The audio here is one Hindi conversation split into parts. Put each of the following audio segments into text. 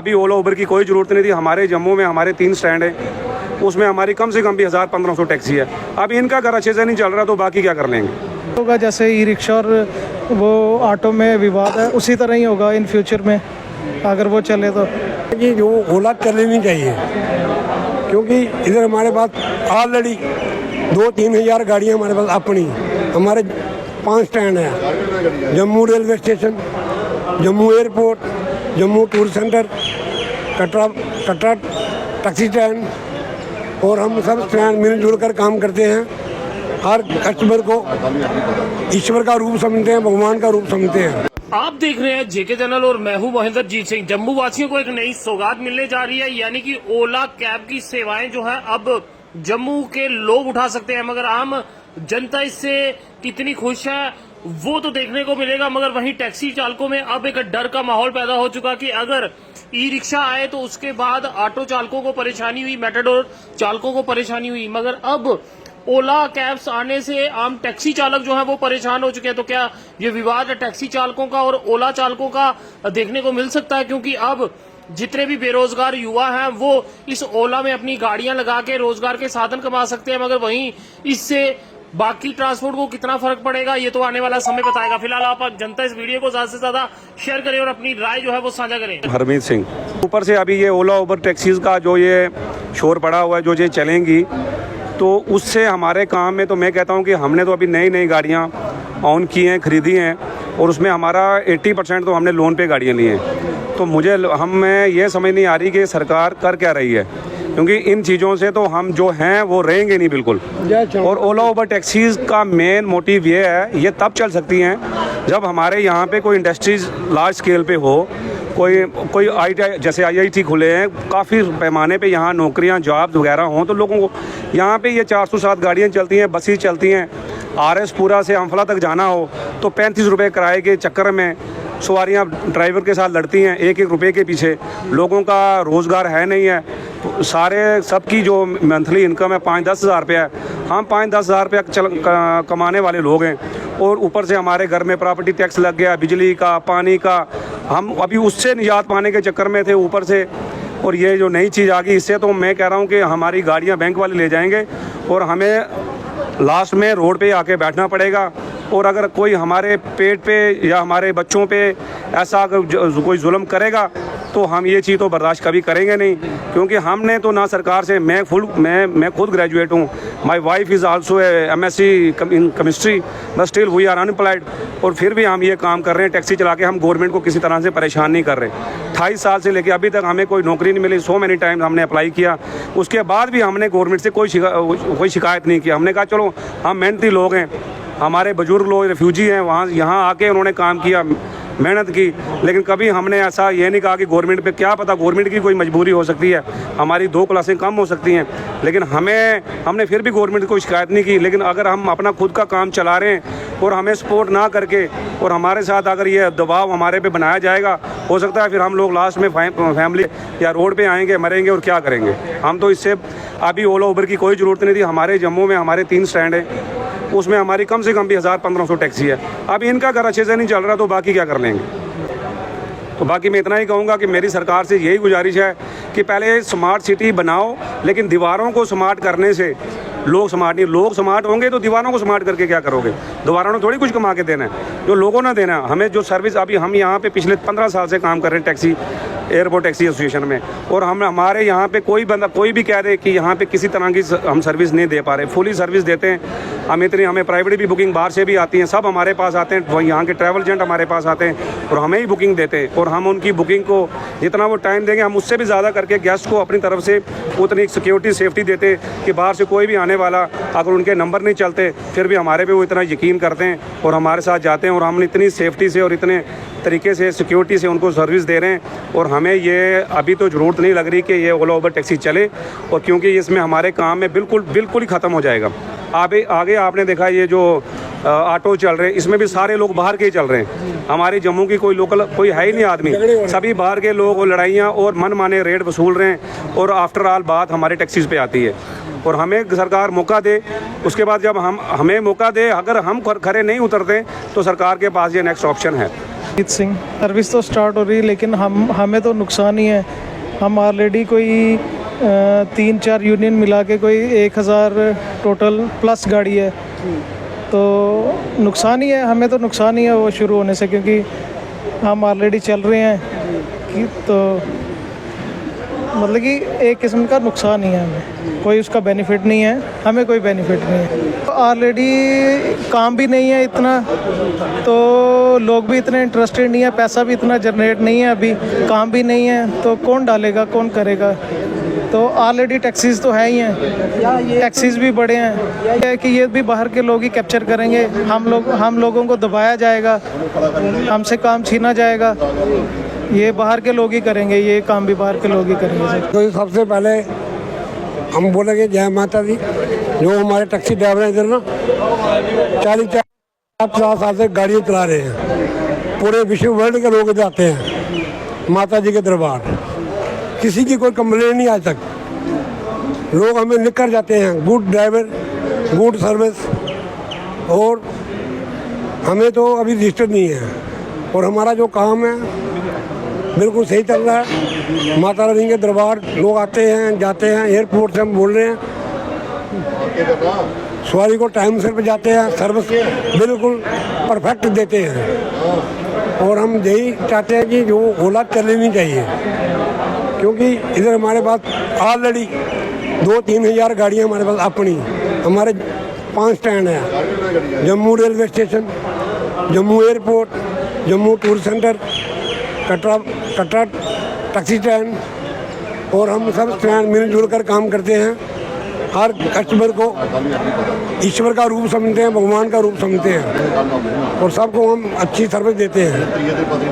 अभी ओला उबर की कोई ज़रूरत नहीं थी। हमारे जम्मू में हमारे 3 स्टैंड हैं, उसमें हमारी कम से कम भी 1000-1500 टैक्सी है। अब इनका अगर अच्छे से नहीं चल रहा तो बाकी क्या कर लेंगे। होगा जैसे ई रिक्शा और वो ऑटो में विवाद है, उसी तरह ही होगा इन फ्यूचर में अगर वो चले तो। कि जो ओला चलनी चाहिए, क्योंकि इधर हमारे पास ऑलरेडी 2-3 हज़ार गाड़ियाँ हमारे पास अपनी, हमारे 5 स्टैंड हैं, Jammu railway station, Jammu airport, Jammu tour centre, Katra taxi stand, और हम सब स्टैंड मिलजुल कर काम करते हैं। हर कस्टमर को ईश्वर का रूप समझते हैं, भगवान का रूप समझते हैं। आप देख रहे हैं जेके चैनल और मैं हूं महेंद्र जीत सिंह। जम्मू वासियों को एक नई सौगात मिलने जा रही है, यानी कि ओला कैब की सेवाएं जो है अब जम्मू के लोग उठा सकते हैं। मगर आम जनता इससे कितनी खुश है वो तो देखने को मिलेगा। मगर वहीं टैक्सी चालकों में अब एक डर का माहौल पैदा हो चुका कि अगर ई रिक्शा आए तो उसके बाद ऑटो चालकों को परेशानी हुई, मेटाडोर चालकों को परेशानी हुई। मगर अब ओला कैब्स आने से आम टैक्सी चालक जो है वो परेशान हो चुके हैं। तो क्या ये विवाद टैक्सी चालकों का और ओला चालकों का देखने को मिल सकता है? क्योंकि अब जितने भी बेरोजगार युवा हैं वो इस ओला में अपनी गाड़ियां लगा के रोजगार के साधन कमा सकते हैं। मगर वहीं इससे बाकी ट्रांसपोर्ट को कितना फर्क पड़ेगा ये तो आने वाला समय बताएगा। फिलहाल आप जनता इस वीडियो को ज्यादा से ज्यादा शेयर करें और अपनी राय जो है वो साझा करें। हरमीत सिंह। ऊपर से अभी ये ओला उबर टैक्सीज का जो ये शोर पड़ा हुआ है, जो ये चलेंगी, तो उससे हमारे काम में तो मैं कहता हूँ कि हमने तो अभी नई गाड़ियाँ ऑन की हैं, ख़रीदी हैं, और उसमें हमारा 80% तो हमने लोन पे गाड़ियाँ ली हैं। तो मैं ये समझ नहीं आ रही कि सरकार कर क्या रही है, क्योंकि इन चीज़ों से तो हम जो हैं वो रहेंगे नहीं बिल्कुल। और ओला उबर टैक्सीज़ का मेन मोटिव ये है, ये तब चल सकती हैं जब हमारे यहाँ पे कोई इंडस्ट्रीज़ लार्ज स्केल पे हो, कोई IIT जैसे IIT खुले हैं, काफ़ी पैमाने पे यहाँ नौकरियाँ जॉब्स वगैरह हों, तो लोगों को यहाँ पे ये 407 गाड़ियाँ चलती हैं, बसें चलती हैं। RS पुरा से अम्फला तक जाना हो तो 35 रुपये किराए के चक्कर में सवारियाँ ड्राइवर के साथ लड़ती हैं 1-1 रुपये के पीछे। लोगों का रोज़गार है नहीं है, तो सारे सबकी जो मंथली इनकम है 5-10 हज़ार रुपया है। हम 5-10 हज़ार रुपया कमाने वाले लोग हैं, और ऊपर से हमारे घर में प्रॉपर्टी टैक्स लग गया, बिजली का, पानी का। हम अभी उससे निजात पाने के चक्कर में थे ऊपर से, और ये जो नई चीज़ आ गई इससे तो मैं कह रहा हूँ कि हमारी गाड़ियाँ बैंक वाले ले जाएंगे और हमें लास्ट में रोड पे आके बैठना पड़ेगा। और अगर कोई हमारे पेट पे या हमारे बच्चों पे ऐसा अगर कोई जुल्म करेगा तो हम ये चीज़ तो बर्दाश्त कभी करेंगे नहीं, क्योंकि हमने तो ना सरकार से, मैं खुद ग्रेजुएट हूँ, my wife is also MSc in chemistry, but still we are unemployed, और फिर भी हम ये काम कर रहे हैं टैक्सी चला के। हम गवर्नमेंट को किसी तरह से परेशान नहीं कर रहे। 28 साल से लेकर अभी तक हमें कोई नौकरी नहीं मिली। सो मैनी टाइम्स हमने अप्लाई किया, उसके बाद भी हमने गवर्नमेंट से कोई शिकायत नहीं किया। हमने कहा चलो हम मेहनती लोग हैं, हमारे बुजुर्ग लोग रेफ्यूजी हैं, यहाँ आके उन्होंने काम किया, मेहनत की, लेकिन कभी हमने ऐसा ये नहीं कहा कि गवर्नमेंट पे, क्या पता गवर्नमेंट की कोई मजबूरी हो सकती है, हमारी 2 क्लासें कम हो सकती हैं, लेकिन हमने फिर भी गवर्नमेंट को शिकायत नहीं की। लेकिन अगर हम अपना खुद का काम चला रहे हैं और हमें सपोर्ट ना करके, और हमारे साथ अगर ये दबाव हमारे पे बनाया जाएगा, हो सकता है फिर हम लोग लास्ट में फैमिली या रोड पे आएंगे, मरेंगे, और क्या करेंगे। हम तो इससे अभी ओला उबर की कोई ज़रूरत नहीं थी। हमारे जम्मू में हमारे 3 स्टैंड हैं, उसमें हमारी कम से कम भी 1000-1500 टैक्सी है। अब इनका अगर अच्छे से नहीं चल रहा तो बाकी क्या कर लेंगे। तो बाकी मैं इतना ही कहूँगा कि मेरी सरकार से यही गुजारिश है कि पहले स्मार्ट सिटी बनाओ, लेकिन दीवारों को स्मार्ट करने से लोग स्मार्ट नहीं, लोग स्मार्ट होंगे तो दीवारों को स्मार्ट करके क्या करोगे। दीवारों ने थोड़ी कुछ कमा के देना है, जो लोगों ने देना है। हमें जो सर्विस, अभी हम यहाँ पे पिछले 15 साल से काम कर रहे हैं टैक्सी एयरपोर्ट टैक्सी एसोसिएशन में, और हमारे यहाँ पे कोई बंदा कोई भी कह दे कि यहाँ पे किसी तरह की हम सर्विस नहीं दे पा रहे, फुली सर्विस देते हैं हम। हमें प्राइवेट भी बुकिंग बाहर से भी आती हैं, सब हमारे पास आते हैं, वहीं यहाँ के ट्रैवल एजेंट हमारे पास आते हैं और हमें ही बुकिंग देते हैं, और हम उनकी बुकिंग को जितना वो टाइम देंगे हम उससे भी ज़्यादा करके गेस्ट को अपनी तरफ से उतनी सिक्योरिटी सेफ्टी देते कि बाहर से कोई भी आने वाला अगर उनके नंबर नहीं चलते फिर भी हमारे पे वो इतना यकीन करते हैं और हमारे साथ जाते हैं, और हम इतनी सेफ्टी से और इतने तरीके से सिक्योरिटी से उनको सर्विस दे रहे हैं। और हमें ये अभी तो ज़रूरत नहीं लग रही कि ये ओला उबर टैक्सी चले, और क्योंकि इसमें हमारे काम में बिल्कुल ही ख़त्म हो जाएगा। आगे आपने देखा ये जो ऑटो चल रहे हैं, इसमें भी सारे लोग बाहर के ही चल रहे हैं। हमारे जम्मू की कोई लोकल कोई है ही नहीं आदमी, सभी बाहर के लोग लड़ाइयाँ और मनमाने रेट वसूल रहे हैं, और आफ्टर ऑल बात हमारे टैक्सीज़ पे आती है। और हमें सरकार मौका दे, उसके बाद जब हमें मौका दे, अगर हम खरे नहीं उतरते तो सरकार के पास ये नेक्स्ट ऑप्शन है। जीत सिंह। सर्विस तो स्टार्ट हो रही है लेकिन हमें तो नुकसान ही है। हम ऑलरेडी कोई 3-4 यूनियन मिला के कोई 1000 टोटल प्लस गाड़ी है, तो नुकसान ही है, हमें तो नुकसान ही है वो शुरू होने से, क्योंकि हम ऑलरेडी चल रहे हैं तो मतलब कि एक किस्म का नुकसान ही है, हमें कोई उसका बेनिफिट नहीं है, हमें कोई बेनिफिट नहीं है। ऑलरेडी काम भी नहीं है इतना, तो लोग भी इतने इंटरेस्टेड नहीं है, पैसा भी इतना जनरेट नहीं है, अभी काम भी नहीं है, तो कौन डालेगा, कौन करेगा। तो ऑलरेडी टैक्सीज तो है ही हैं, टैक्सीज भी बड़े हैं, यह है कि ये भी बाहर के लोग ही कैप्चर करेंगे, हम लोगों को दबाया जाएगा, हमसे काम छीना जाएगा, ये बाहर के लोग ही करेंगे, ये काम भी बाहर के लोग ही करेंगे। तो सबसे पहले हम बोलेंगे जय माता दी। जो हमारे टैक्सी ड्राइवर हैं इधर ना 40-50 साल से गाड़ियाँ चला रहे हैं, पूरे विश्व वर्ल्ड के लोग इधर आते हैं माता जी के दरबार, किसी की कोई कंप्लेंट नहीं आज तक। लोग हमें लिख कर जाते हैं गुड ड्राइवर, गुड सर्विस, और हमें तो अभी रजिस्टर नहीं है, और हमारा जो काम है बिल्कुल सही चल रहा है। माता रानी के दरबार लोग आते हैं जाते हैं, एयरपोर्ट से हम बोल रहे हैं सवारी को टाइम से पहुँचाते हैं, सर्विस बिल्कुल परफेक्ट देते हैं। और हम यही चाहते हैं कि जो ओला चलनी चाहिए, क्योंकि इधर हमारे पास ऑलरेडी 2-3 हज़ार गाड़ियाँ हमारे पास अपनी, हमारे 5 स्टैंड हैं, Jammu railway station, Jammu airport, Jammu tourist centre, Katra taxi stand, और हम सब स्टैंड मिलजुल कर काम करते हैं। हर कस्टमर को ईश्वर का रूप समझते हैं, भगवान का रूप समझते हैं, और सबको हम अच्छी सर्विस देते हैं।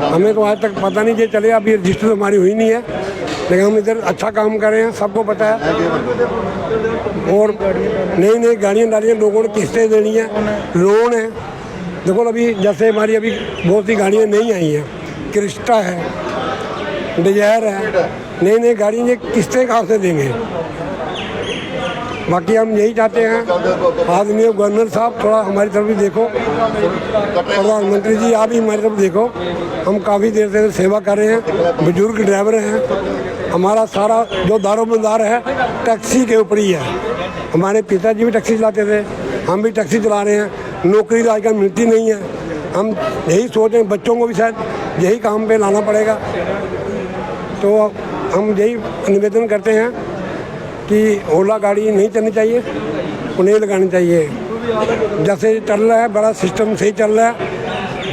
हमें तो आज तक पता नहीं ये चले, अभी रजिस्टर हमारी हुई नहीं है, लेकिन हम इधर अच्छा काम कर रहे हैं, सबको पता है। और नई नई गाड़ियाँ डाली हैं, लोगों ने किस्तें देनी है, लोन है। देखो अभी जैसे हमारी अभी बहुत सी गाड़ियाँ नहीं आई हैं, क्रिस्टा है, डिजायर है, नई नई गाड़ियाँ, ये किस्तें कहाँ से देंगे। बाकी हम यही चाहते हैं आदमी गवर्नर साहब थोड़ा हमारी तरफ भी देखो, प्रधानमंत्री जी आप भी हमारी तरफ देखो। हम काफ़ी देर से सेवा कर रहे हैं, बुजुर्ग ड्राइवर हैं, हमारा सारा जो दारोमदार है टैक्सी के ऊपर ही है। हमारे पिताजी भी टैक्सी चलाते थे, हम भी टैक्सी चला रहे हैं, नौकरी तो आजकल मिलती नहीं है। हम यही सोच रहे हैं बच्चों को भी शायद यही काम पे लाना पड़ेगा। तो हम यही निवेदन करते हैं कि ओला गाड़ी नहीं चलनी चाहिए, उन्हें लगानी चाहिए। जैसे चल रहा है बड़ा सिस्टम सही चल रहा है,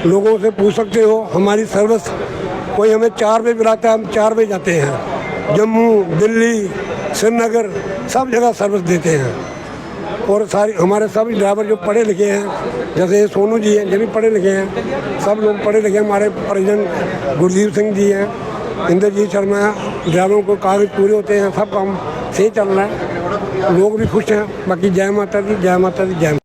लोगों से पूछ सकते हो। हमारी सर्विस कोई हमें 4 बजे बुलाता है, हम 4 बजे जाते हैं, जम्मू, दिल्ली, श्रीनगर सब जगह सर्विस देते हैं। और सारी हमारे सब ड्राइवर जो पढ़े लिखे हैं, जैसे सोनू जी हैं, ये भी पढ़े लिखे हैं, सब लोग पढ़े लिखे हैं। हमारे प्रेसिडेंट गुरदीप सिंह जी हैं, इंद्रजीत शर्मा है, ड्राइवरों को कागज पूरे होते हैं, सब काम सही चल रहा है, लोग भी खुश हैं। बाकी जय माता दी, जय माता दी, जय।